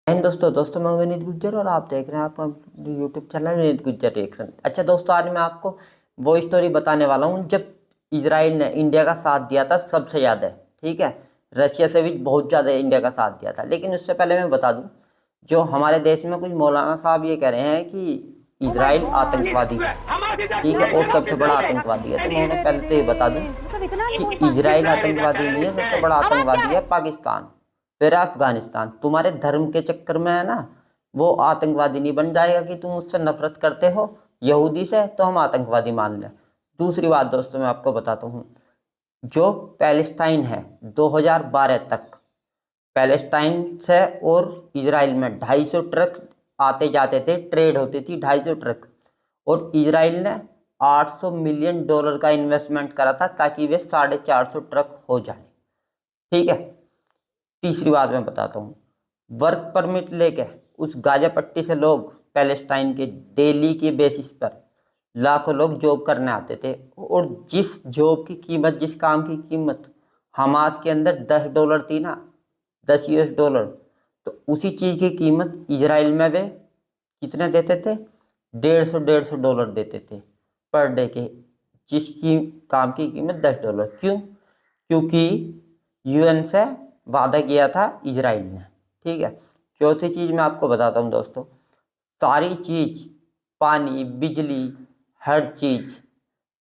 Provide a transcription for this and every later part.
दोस्तों मैं विनीत गुज्जर और आप देख रहे हैं आपका YouTube channel Vineet Gujjar reaction. अच्छा दोस्तों, आज मैं आपको वो स्टोरी बताने वाला हूँ जब इजराइल ने इंडिया का साथ दिया था सबसे ज़्यादा। ठीक है, रशिया से भी बहुत ज़्यादा इंडिया का साथ दिया था। लेकिन उससे पहले मैं बता दूँ, जो हमारे देश में कुछ मौलाना साहब ये कह रहे हैं कि इजराइल आतंकवादी है। ठीक है, और सबसे बड़ा आतंकवादी है। तो मैं उन्हें पहले तो ये बता दूँ कि इजराइल आतंकवादी नहीं है, सबसे बड़ा आतंकवादी है पाकिस्तान, फिर अफगानिस्तान। तुम्हारे धर्म के चक्कर में है ना, वो आतंकवादी नहीं बन जाएगा कि तुम उससे नफरत करते हो यहूदी से तो हम आतंकवादी मान लें। दूसरी बात दोस्तों मैं आपको बताता हूँ, जो पैलेस्टाइन है 2012 तक पैलेस्टाइन से और इजराइल में 250 ट्रक आते जाते थे, ट्रेड होती थी 250 ट्रक। और इजराइल ने $800 मिलियन का इन्वेस्टमेंट करा था ताकि वे 450 ट्रक हो जाए। ठीक है, तीसरी बात मैं बताता हूँ, वर्क परमिट लेके उस गाजा पट्टी से लोग पैलेस्टाइन के डेली के बेसिस पर लाखों लोग जॉब करने आते थे। और जिस जॉब की कीमत, जिस काम की कीमत हमास के अंदर $10 थी ना, $10, तो उसी चीज़ की कीमत इजराइल में वे कितने देते थे? $150 देते थे पर डे के, जिसकी काम की कीमत $10। क्यों? क्योंकि यूएन से वादा किया था इजराइल ने। ठीक है, चौथी चीज़ मैं आपको बताता हूँ दोस्तों, सारी चीज़, पानी, बिजली, हर चीज़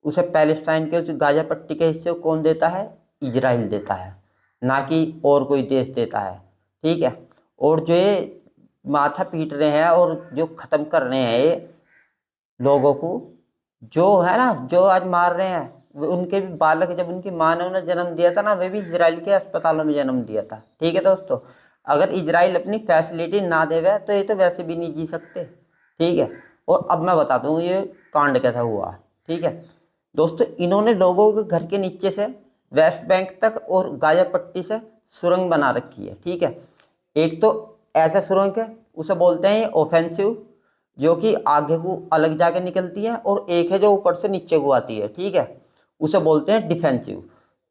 उसे पैलेस्टाइन के उस गाजा पट्टी के हिस्से को कौन देता है? इजराइल देता है, ना कि और कोई देश देता है। ठीक है, और जो ये माथा पीट रहे हैं और जो ख़त्म कर रहे हैं ये लोगों को, जो है ना, जो आज मार रहे हैं, उनके भी बालक, जब उनकी माँ ने उन्हें जन्म दिया था ना, वे भी इजराइल के अस्पतालों में जन्म दिया था। ठीक है दोस्तों, अगर इजराइल अपनी फैसिलिटी ना देवे तो ये तो वैसे भी नहीं जी सकते। ठीक है, और अब मैं बताता हूँ ये कांड कैसा हुआ। ठीक है दोस्तों, इन्होंने लोगों के घर के नीचे से वेस्ट बैंक तक और गाजा पट्टी से सुरंग बना रखी है। ठीक है, एक तो ऐसा सुरंग है उसे बोलते हैं ऑफेंसिव, जो कि आगे को अलग जाके निकलती है, और एक है जो ऊपर से नीचे को आती है। ठीक है, उसे बोलते हैं डिफेंसिव।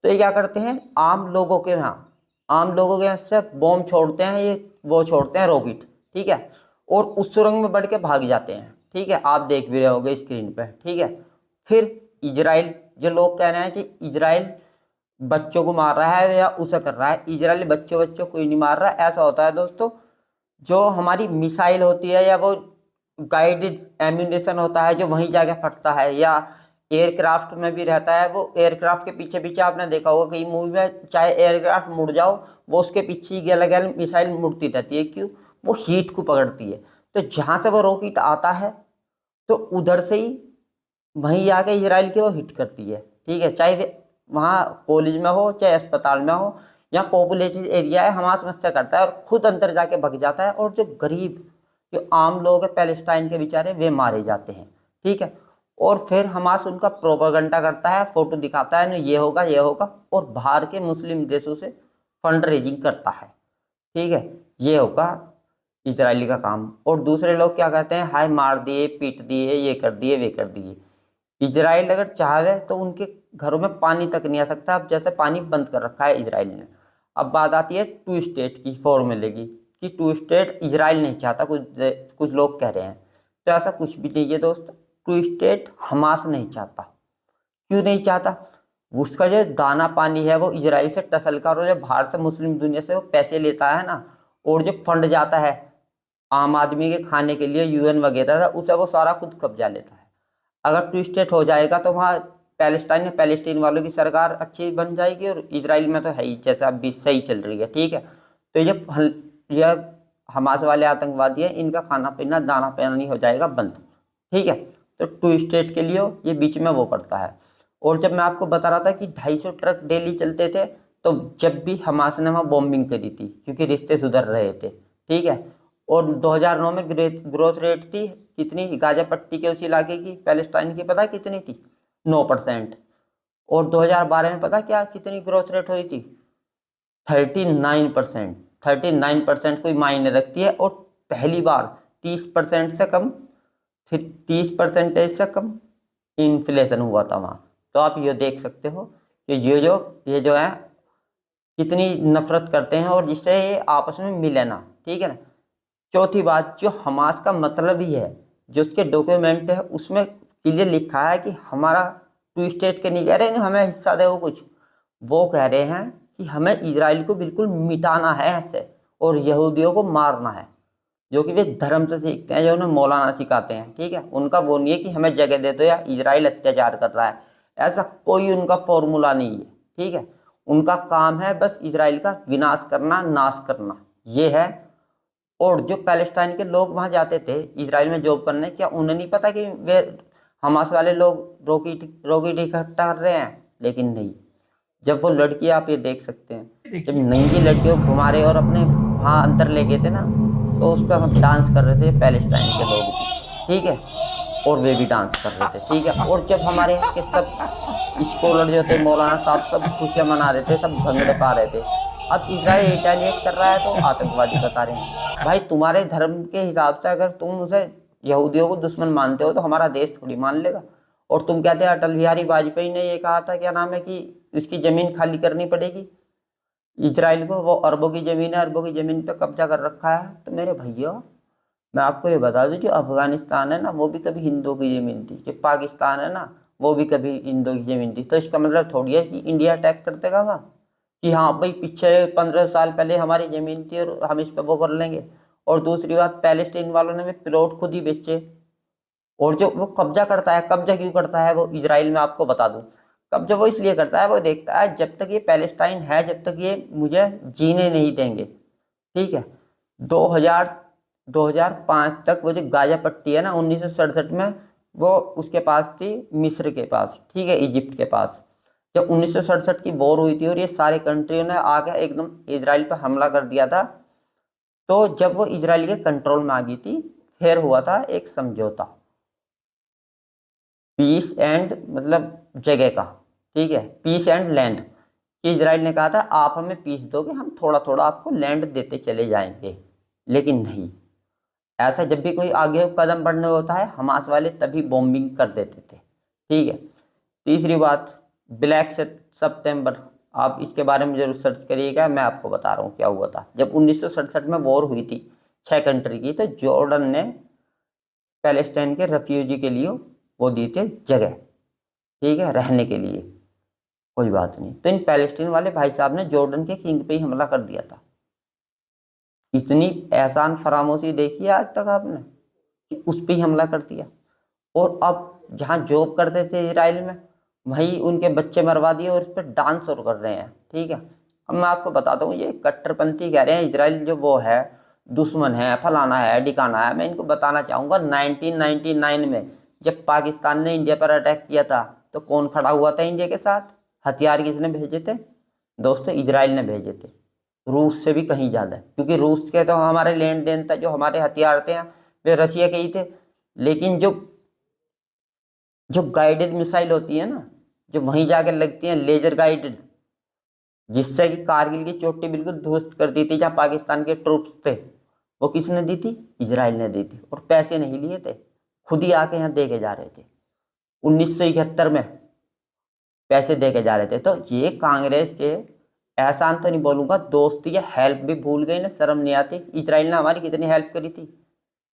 तो ये क्या करते हैं, आम लोगों के यहाँ से बॉम्ब छोड़ते हैं, ये वो छोड़ते हैं रॉकेट। ठीक है, और उस सुरंग में बढ़ के भाग जाते हैं। ठीक है, आप देख भी रहे होगे स्क्रीन पे। ठीक है, फिर इजराइल, जो लोग कह रहे हैं कि इजराइल बच्चों को मार रहा है या उसे कर रहा है, इजराइल बच्चों कोई नहीं मार रहा। ऐसा होता है दोस्तों, जो हमारी मिसाइल होती है या वो गाइडेड एम्यूनेशन होता है जो वहीं जाके फटता है, या एयरक्राफ्ट में भी रहता है, वो एयरक्राफ्ट के पीछे पीछे आपने देखा होगा कई मूवी में, चाहे एयरक्राफ्ट मुड़ जाओ वो उसके पीछे ही गल गल मिसाइल मुड़ती रहती है। क्यों? वो हीट को पकड़ती है। तो जहाँ से वो रॉकेट आता है तो उधर से ही वहीं आके इजराइल के वो हिट करती है। ठीक है, चाहे वे वहाँ कॉलेज में हो चाहे अस्पताल में हो या पॉपुलेटेड एरिया है, हमास समस्या करता है और खुद अंदर जाके भग जाता है। और जो गरीब, जो आम लोग हैं पैलेस्टाइन के बेचारे, वे मारे जाते हैं। ठीक है, और फिर हमास उनका प्रोपेगेंडा करता है, फोटो दिखाता है, ये होगा ये होगा, और बाहर के मुस्लिम देशों से फंड रेजिंग करता है। ठीक है, ये होगा इजरायली का काम। और दूसरे लोग क्या करते हैं, हाय मार दिए, पीट दिए, ये कर दिए, वे कर दिए। इजराइल अगर चाहे तो उनके घरों में पानी तक नहीं आ सकता। अब जैसे पानी बंद कर रखा है इजराइल ने। अब बात आती है टू स्टेट की फॉर्मूले की, कि टू स्टेट इजराइल नहीं चाहता, कुछ लोग कह रहे हैं। तो ऐसा कुछ भी नहीं है दोस्त, टू स्टेट हमास नहीं चाहता। क्यों नहीं चाहता? उसका जो दाना पानी है वो इजराइल से टसल कर, और जो बाहर से मुस्लिम दुनिया से वो पैसे लेता है ना, और जो फंड जाता है आम आदमी के खाने के लिए, यूएन वगैरह का, उसे वो सारा खुद कब्जा लेता है। अगर टू स्टेट हो जाएगा तो वहाँ पैलेस्टाइन में पैलेस्टीन वालों की सरकार अच्छी बन जाएगी, और इजराइल में तो है ही जैसा अभी सही चल रही है। ठीक है, तो ये हमास वाले आतंकवादी हैं, इनका खाना पीना दाना पानी हो जाएगा बंद। ठीक है, तो टू स्टेट के लिए ये बीच में वो करता है। और जब मैं आपको बता रहा था कि 250 ट्रक डेली चलते थे, तो जब भी हमास ने वहाँ बॉम्बिंग करी थी, क्योंकि रिश्ते सुधर रहे थे। ठीक है, और 2009 में ग्रोथ रेट थी कितनी गाजा पट्टी के उस इलाके की, पैलेस्टाइन की, पता कितनी थी? 9%। और 2012 में पता क्या कितनी ग्रोथ रेट हुई थी? 39%। 39% कोई मायने रखती है। और पहली बार 30% से कम, फिर 30% से कम इन्फ्लेशन हुआ था वहाँ। तो आप ये देख सकते हो कि ये जो है कितनी नफरत करते हैं, और जिससे ये आपस में मिले ना। ठीक है ना, चौथी बात, जो हमास का मतलब ही है, जो उसके डॉक्यूमेंट है उसमें क्लियर लिखा है कि हमारा टू स्टेट के नहीं कह रहे हैं हमें हिस्सा दे, कुछ वो कह रहे हैं कि हमें इजराइल को बिल्कुल मिटाना है ऐसे, और यहूदियों को मारना है, जो कि वे धर्म से सीखते हैं, जो उन्हें मौलाना सिखाते हैं। ठीक है, उनका वो नहीं है कि हमें जगह दे दो या इजराइल अत्याचार कर रहा है, ऐसा कोई उनका फॉर्मूला नहीं है। ठीक है, उनका काम है बस इजराइल का विनाश करना, नाश करना, ये है। और जो पैलेस्टाइन के लोग वहां जाते थे इजराइल में जॉब करने, क्या उन्हें नहीं पता कि वे हमास वाले लोग रॉकेट इकट्ठा कर रहे हैं? लेकिन नहीं, जब वो लड़की, आप ये देख सकते हैं, जब नंगी लड़कियों को घुमा रहे और अपने वहाँ अंदर ले गए थे ना, तो उस पर हम डांस कर रहे थे पैलेस्टाइन के लोग भी। ठीक है, और वे भी डांस कर रहे थे। ठीक है, और जब हमारे यहाँ के सब स्कॉलर जो थे, मौलाना साहब, सब खुशियाँ मना रहे थे, सब भंगड़े पा रहे थे, अब इजराइल रिटेलिएट कर रहा है तो आतंकवादी बता रहे हैं। भाई तुम्हारे धर्म के हिसाब से अगर तुम उसे यहूदियों को दुश्मन मानते हो तो हमारा देश थोड़ी मान लेगा। और तुम कहते हैं अटल बिहारी वाजपेयी ने ये कहा था, क्या नाम है, कि उसकी ज़मीन खाली करनी पड़ेगी इजराइल को, वो अरबों की ज़मीन है, अरबों की ज़मीन पे कब्जा कर रखा है। तो मेरे भैया मैं आपको ये बता दूं, जो अफगानिस्तान है ना वो भी कभी हिंदुओं की ज़मीन थी, जो पाकिस्तान है ना वो भी कभी हिंदुओं की ज़मीन थी। तो इसका मतलब थोड़ी है कि इंडिया अटैक कर देगा वहाँ, कि हाँ भाई पीछे 15 साल पहले हमारी ज़मीन थी और हम इस पर वो कर लेंगे। और दूसरी बात, पैलेस्टीन वालों ने भी प्लॉट खुद ही बेचे। और जो वो कब्जा करता है, कब्जा क्यों करता है वो इजराइल में, आपको बता दूं, कब्जा वो इसलिए करता है, वो देखता है जब तक ये पैलेस्टाइन है, जब तक ये मुझे जीने नहीं देंगे। ठीक है, 2000 2005 तक वो जो गाजा पट्टी है ना, 1967 में वो उसके पास थी, मिस्र के पास, ठीक है, इजिप्ट के पास। जब 1967 की वॉर हुई थी और ये सारे कंट्रियों ने आके एकदम इजराइल पर हमला कर दिया था, तो जब वो इजराइल के कंट्रोल में आ गई थी, फिर हुआ था एक समझौता, पीस एंड मतलब जगह का। ठीक है, पीस एंड लैंड, कि इजराइल ने कहा था आप हमें पीस दोगे, हम थोड़ा थोड़ा आपको लैंड देते चले जाएंगे। लेकिन नहीं, ऐसा जब भी कोई आगे कदम बढ़ने होता है, हमास वाले तभी बॉम्बिंग कर देते थे। ठीक है, तीसरी बात, ब्लैक सितंबर, आप इसके बारे में जरूर सर्च करिएगा, मैं आपको बता रहा हूँ क्या हुआ था। जब 1967 में वॉर हुई थी 6 कंट्री की, तो जॉर्डन ने पैलेस्टाइन के रेफ्यूजी के लिए वो दी थी जगह, ठीक है, रहने के लिए। कोई बात नहीं, तो इन पैलेस्टीन वाले भाई साहब ने जॉर्डन के किंग पे ही हमला कर दिया था। इतनी एहसान फरामोशी देखी है आज तक आपने, कि उस पर ही हमला कर दिया। और अब जहाँ जॉब करते थे इजराइल में, वहीं उनके बच्चे मरवा दिए और उस पर डांस और कर रहे हैं। ठीक है, अब मैं आपको बताता हूँ, ये कट्टरपंथी कह रहे हैं इजराइल जो वो है दुश्मन है, फलाना है, डिकाना है। मैं इनको बताना चाहूँगा 1999 में जब पाकिस्तान ने इंडिया पर अटैक किया था, तो कौन खड़ा हुआ था इंडिया के साथ? हथियार किसने भेजे थे दोस्तों? इजराइल ने भेजे थे, रूस से भी कहीं ज़्यादा, क्योंकि रूस के तो हमारे लेन देन था, जो हमारे हथियार थे वे रशिया के ही थे। लेकिन जो जो गाइडेड मिसाइल होती है ना, जो वहीं जाकर लगती हैं, लेजर गाइडेड, जिससे कि कारगिल की चोटी बिल्कुल ध्वस्त कर दी थी जहाँ पाकिस्तान के ट्रूप्स थे, वो किसने दी थी? इजराइल ने दी थी। और पैसे नहीं लिए थे, खुद ही आके यहाँ दे के जा रहे थे। 1971 में पैसे दे के जा रहे थे। तो ये कांग्रेस के, एहसान तो नहीं बोलूँगा, दोस्ती या हेल्प भी भूल गई ना, शर्म नहीं आती? इजराइल ने हमारी कितनी हेल्प करी थी,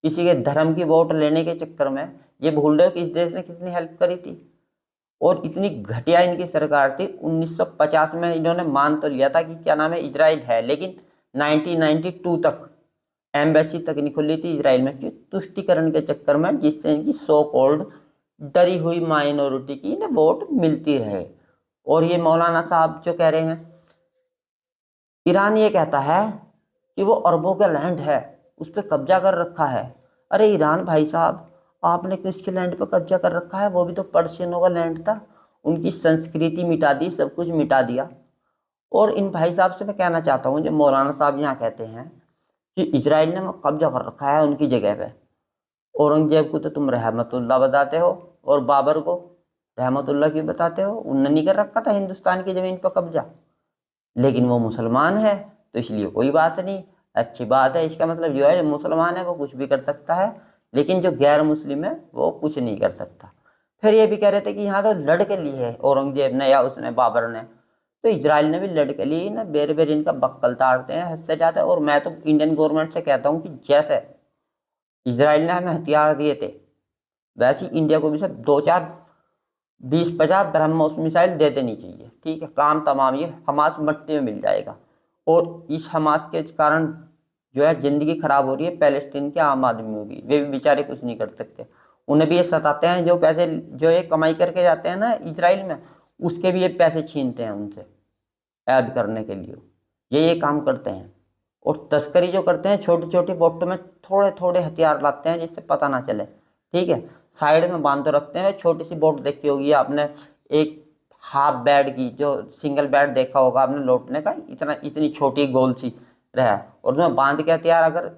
किसी के धर्म की वोट लेने के चक्कर में। ये भूल रहे हो कि इस देश ने कितनी हेल्प करी थी? और इतनी घटिया इनकी सरकार थी, 1950 में इन्होंने मान तो लिया था कि क्या नाम है इजराइल है, लेकिन 1992 तक एम्बेसी तक नहीं खुली थी इजराइल में, क्यों? तुष्टिकरण के चक्कर में, जिससे इनकी सो कॉल्ड डरी हुई माइनॉरिटी की इन्हें वोट मिलती रहे। और ये मौलाना साहब जो कह रहे हैं, ईरान ये कहता है कि वो अरबों का लैंड है, उस पर कब्जा कर रखा है। अरे ईरान भाई साहब, आपने किसके लैंड पर कब्जा कर रखा है? वो भी तो पर्शियनों का लैंड था, उनकी संस्कृति मिटा दी, सब कुछ मिटा दिया। और इन भाई साहब से मैं कहना चाहता हूँ, जो मौलाना साहब यहाँ कहते हैं कि इजराइल ने कब्जा कर रखा है उनकी जगह पे, औरंगजेब को तो तुम रहमतुल्लाह बताते हो, और बाबर को रहमतुल्लाह क्यों बताते हो? उन्होंने नहीं कर रखा था हिंदुस्तान की ज़मीन पर कब्जा, लेकिन वो मुसलमान है तो इसलिए कोई बात नहीं, अच्छी बात है। इसका मतलब जो है, जो मुसलमान है वो कुछ भी कर सकता है, लेकिन जो गैर मुस्लिम है वो कुछ नहीं कर सकता। फिर ये भी कह रहे थे कि यहाँ तो लड़ के लिए है औरंगजेब ने या उसने, बाबर ने। तो इजराइल ने भी लड़ के लिए ना बेर बेर इनका बक्कल ताड़ते हैं हद से ज़्यादा। और मैं तो इंडियन गवर्नमेंट से कहता हूँ कि जैसे इजराइल ने हमें हथियार दिए थे, वैसे ही इंडिया को भी सब 2-4 20-50 ब्रह्मोस मिसाइल दे देनी चाहिए। ठीक है, काम तमाम, ये हमास मट्टी में मिल जाएगा। और इस हमास के कारण जो है ज़िंदगी खराब हो रही है पैलेस्टीन के आम आदमियों की। वे भी बेचारे कुछ नहीं कर सकते, उन्हें भी ये सताते हैं। जो पैसे जो ये कमाई करके जाते हैं ना इजराइल में, उसके भी ये पैसे छीनते हैं उनसे ऐड करने के लिए। ये काम करते हैं। और तस्करी जो करते हैं, छोटी छोटी बोटों में थोड़े थोड़े हथियार लाते हैं जिससे पता ना चले। ठीक है, साइड में बांध तो रखते हैं। छोटी सी बोट देखी होगी आपने, एक हाफ बेड की, जो सिंगल बेड देखा होगा आपने लौटने का, इतना इतनी छोटी गोल सी रहा है, और उसमें बांध के हथियार अगर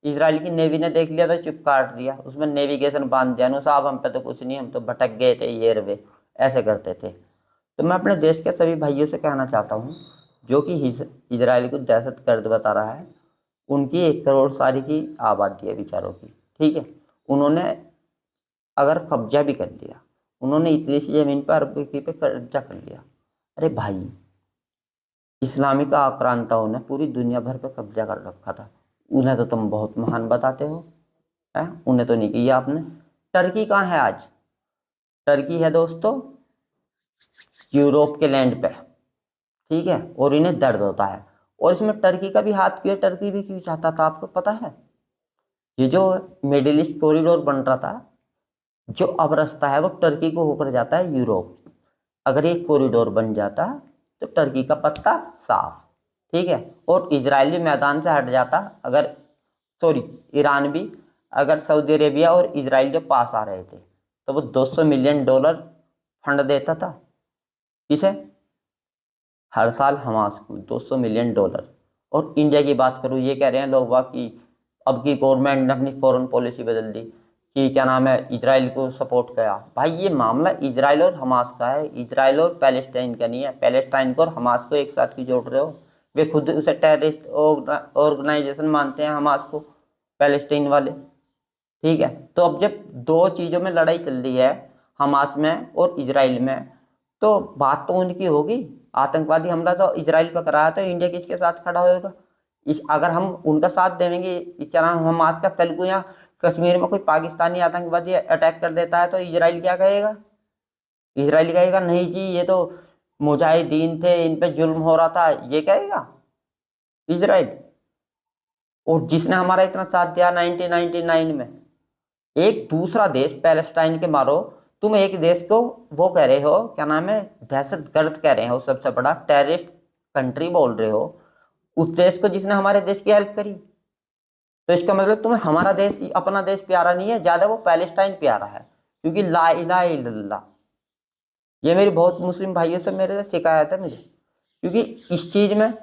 इजराइल की नेवी ने देख लिया तो चुप काट दिया, उसमें नेविगेशन बांध दिया ना, साहब हम पे तो कुछ नहीं, हम तो भटक गए थे, ये रवे, ऐसे करते थे। तो मैं अपने देश के सभी भाइयों से कहना चाहता हूँ जो कि इजराइल को दहशतगर्द बता रहा है, उनकी 1 करोड़ सारी की आबादी है बेचारों की। ठीक है, उन्होंने अगर कब्जा भी कर लिया, उन्होंने इतनी सी ज़मीन पर अरब की पे कब्जा कर लिया। अरे भाई, इस्लामिक आक्रांताओं ने पूरी दुनिया भर पे कब्जा कर रखा था, उन्हें तो तुम बहुत महान बताते हो, है? उन्हें तो नहीं किया आपने। टर्की कहाँ है आज? टर्की है दोस्तों यूरोप के लैंड पे। ठीक है, और इन्हें दर्द होता है। और इसमें टर्की का भी हाथ क्यों है? टर्की भी क्यों चाहता था आपको पता है? ये जो मिडिल ईस्ट कॉरिडोर बन रहा था, जो अब रास्ता है वो टर्की को होकर जाता है यूरोप। अगर ये कॉरिडोर बन जाता तो टर्की का पत्ता साफ। ठीक है, और इजरायली मैदान से हट जाता, अगर सॉरी ईरान भी, अगर सऊदी अरेबिया और इजराइल जो पास आ रहे थे तो वो $200 मिलियन फंड देता था। किसे? हर साल हमास को $200 मिलियन। और इंडिया की बात करूँ, ये कह रहे हैं लोग बाकी अब की गवर्नमेंट ने अपनी फॉरेन पॉलिसी बदल दी कि क्या नाम है, इजराइल को सपोर्ट किया। भाई ये मामला इजराइल और हमास का है, इजराइल और पैलेस्टाइन का नहीं है। पैलेस्टाइन को और हमास को एक साथ क्यों जोड़ रहे हो? वे खुद उसे टेररिस्ट ऑर्गेनाइजेशन मानते हैं हमास को, पैलेस्टाइन वाले। ठीक है, तो अब जब दो चीज़ों में लड़ाई चल रही है, हमास में और इजराइल में, तो बात तो उनकी होगी। आतंकवादी हमला तो इजराइल पर कराया, तो इंडिया किसके साथ खड़ा होएगा? इस अगर हम उनका साथ देंगे, क्या नाम, हमास का, कल को यहाँ कश्मीर में कोई पाकिस्तानी आतंकवादी अटैक कर देता है तो इजराइल क्या कहेगा? इजराइल कहेगा नहीं जी ये तो मुजाहिदीन थे, इन पे जुल्म हो रहा था, ये कहेगा इजराइल। और जिसने हमारा इतना साथ दिया 1999 में, एक दूसरा देश पैलेस्टाइन के मारो, तुम एक देश को वो कह रहे हो, क्या नाम है, दहशतगर्द कह रहे हो, सबसे बड़ा टेररिस्ट कंट्री बोल रहे हो उस देश को जिसने हमारे देश की हेल्प करी। तो इसका मतलब तुम्हें हमारा देश, अपना देश प्यारा नहीं है, ज्यादा वो पैलेस्टाइन प्यारा है, क्योंकि ला इलाहा इल्लल्लाह। ये मेरी बहुत मुस्लिम भाइयों से मेरे से शिकायत है मुझे, क्योंकि इस चीज में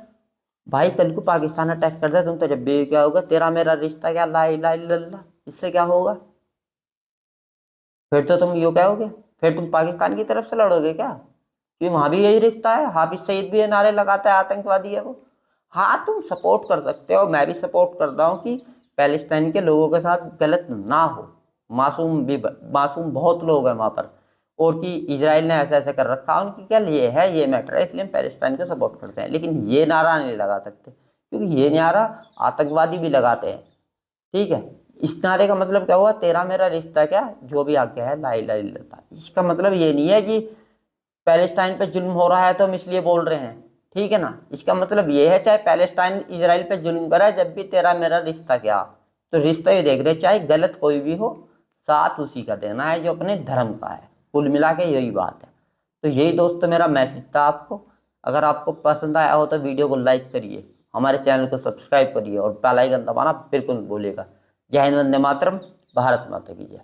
भाई कल को पाकिस्तान अटैक कर दे तुम तो जब भी क्या होगा, तेरा मेरा रिश्ता क्या, ला इलाहा इल्लल्लाह, इससे क्या होगा? फिर तो तुम यूँ कहोगे, फिर तुम पाकिस्तान की तरफ से लड़ोगे क्या? कि वहां भी यही रिश्ता है, हाफिज सईद भी ये नारे लगाता है आतंकवादी है वो। हाँ तुम सपोर्ट कर सकते हो, मैं भी सपोर्ट करता हूँ कि पैलेस्टाइन के लोगों के साथ गलत ना हो, मासूम भी, मासूम बहुत लोग हैं वहाँ पर, और कि इजराइल ने ऐसा ऐसा कर रखा, उनकी क्या लिए है ये मैटर है, इसलिए हम पैलेस्टाइन को सपोर्ट करते हैं। लेकिन ये नारा नहीं लगा सकते, क्योंकि ये नारा आतंकवादी भी लगाते हैं। ठीक है, इस नारे का मतलब क्या हुआ, तेरा मेरा रिश्ता क्या, जो भी आज्ञा है ला इलाहा इल्लल्लाह। इसका मतलब ये नहीं है कि पैलेस्टाइन पे जुल्म हो रहा है तो हम इसलिए बोल रहे हैं, ठीक है ना। इसका मतलब ये है चाहे पैलेस्टाइन इजराइल पे जुल्म करे, जब भी तेरा मेरा रिश्ता क्या, तो रिश्ता ये देख रहे, चाहे गलत कोई भी हो, साथ उसी का देना है जो अपने धर्म का है। कुल मिला के यही बात है। तो यही दोस्तों मेरा मैसेज था आपको। अगर आपको पसंद आया हो तो वीडियो को लाइक करिए, हमारे चैनल को सब्सक्राइब करिए और बेल आइकन दबाना बिल्कुल भूलिएगा। जय हिंद, वंदे मातरम, भारत माता की जय।